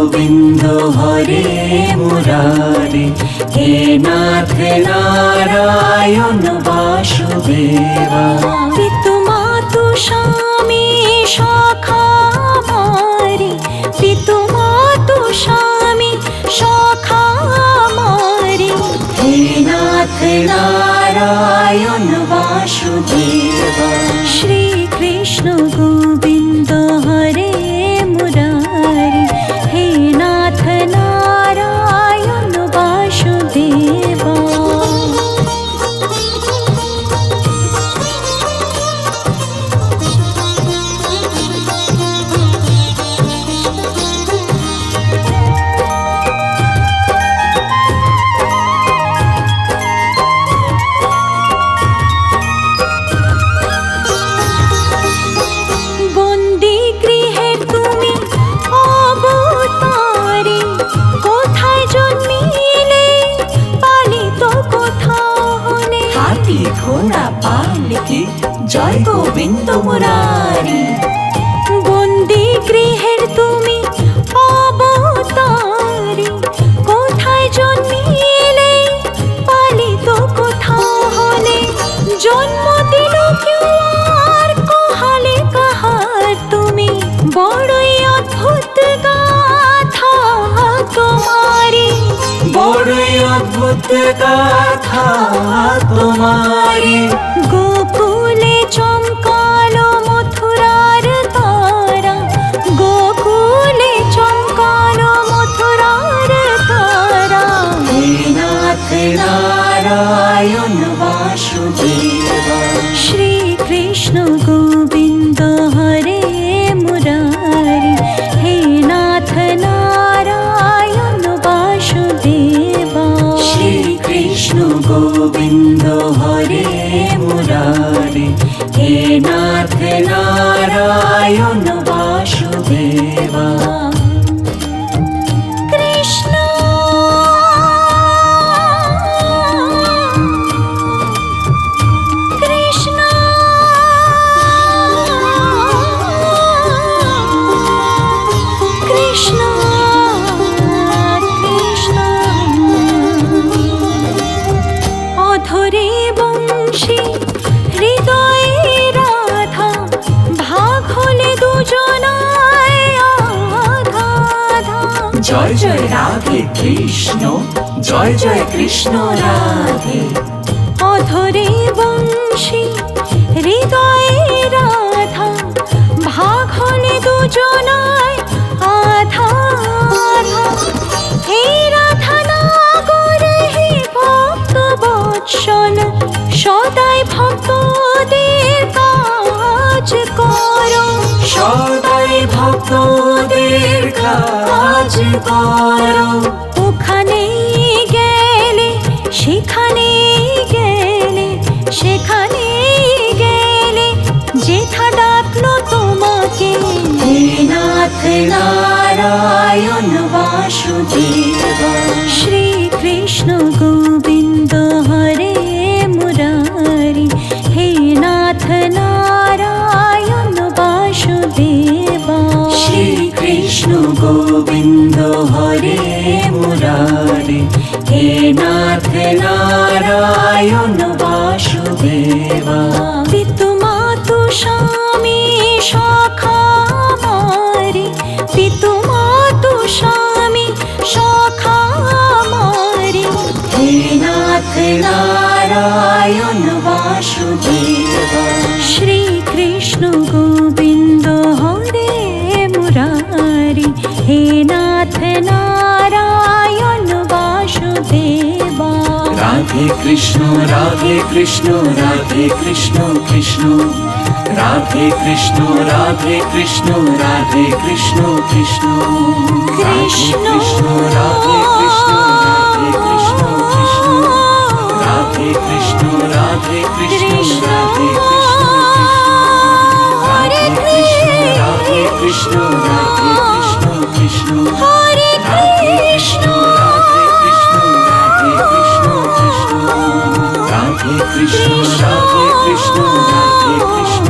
গোবিন্দ হরে মুরারে, হে নাথ নারায়ণ বাসুদেবা। পিতু মাতু স্বামী সখা মারি, পিতু মাতু স্বামী সখা মারি, হে নাথ নারায়ণ বাসুদেবা। শ্রী কৃষ্ণ গোবিন্দ হরে মুরারি, হে নাথ নারায়ণ বাসুদেবা। বন্দি গৃহে তুমি অবতারি, কোথায় জন্মিলে পালিত কোথাও হলে। হাতি ঘোড়া পালকি জয় গোবিন্দ মুরারি। বন্দি গৃহের তুমি অবতারি, কোথায় জন্মিলে পালিত কোথাও হলে। জন্ম দিল কেউ আর কহালে কাহার তুমি, বড়ই অদ্ভুত গাথা তোমারি। বড়ই অদ্ভুত গাথা তোমারি। গোকুলে চমকালো মথুরার তারা, গোকুলে চমকালো মথুরার তারা। হে নাথ নারায়ণ বাসুদেবা। শ্রী কৃষ্ণ গোবিন্দ হরে মুরারি, হে নাথ নারায়ণ বাসুদেবা। শ্রী কৃষ্ণ গোবিন্দ হরে মুরারি, হে নাথ নারায়ণ বাসুদেবা। কৃষ্ণ কৃষ্ণ কৃষ্ণ কৃষ্ণ। অধরে বংশী হৃদয়ে রাধা, ভাগ হলে দুজনায় আধা আধা। জয় জয় রাধে কৃষ্ণ, জয় জয় কৃষ্ণ রাধে। অধরে বংশী হৃদয়ে রাধা, ভাগ হলে দুজনায় আধা আধা। হে রাধা নাগর হে ভক্ত বৎসল, সদাই ভক্তদের কাজ করো। সদাই ভক্তদের কাজ করো। ওখানে গেলে সেখানে গেলে, সেখানে গেলে যেথা ডাকলো তোমাকে। হে নাথ নারায়ণ বাসুদেবা। শ্রী কৃষ্ণ গোবিন্দ হরে মুরারি, হে নাথ নারায়ণ বাসুদেবা। শ্রী কৃষ্ণ গোবিন্দ হরে মুরারি, হে নাথ নারায়ণ বাসুদেবা। পিতু মাতু স্বামী সখা মারি, পিতু মাতু স্বামী সখা মারি, হে নাথ নারায়ণ বাসুদেবা। শ্রী কৃষ্ণ গোবিন্দ হরে মুরারি, হে নাথ নারায়ণ বাসুদেবা। রাধে কৃষ্ণ রাধে কৃষ্ণ রাধে কৃষ্ণ কৃষ্ণ, রাধে কৃষ্ণ রাধে কৃষ্ণ রাধে কৃষ্ণ কৃষ্ণ, রাধে কৃষ্ণ রাধে কৃষ্ণ রাধে কৃষ্ণ কৃষ্ণ, রাধে কৃষ্ণ রাধে কৃষ্ণ রাধে কৃষ্ণ কৃষ্ণ, রাধে কৃষ্ণ রাধে কৃষ্ণ কৃষ্ণ, হরে রাধে কৃষ্ণ রাধে কৃষ্ণ রাধে কৃষ্ণ কৃষ্ণ, রাধে কৃষ্ণ রাধে কৃষ্ণ রাধে কৃষ্ণ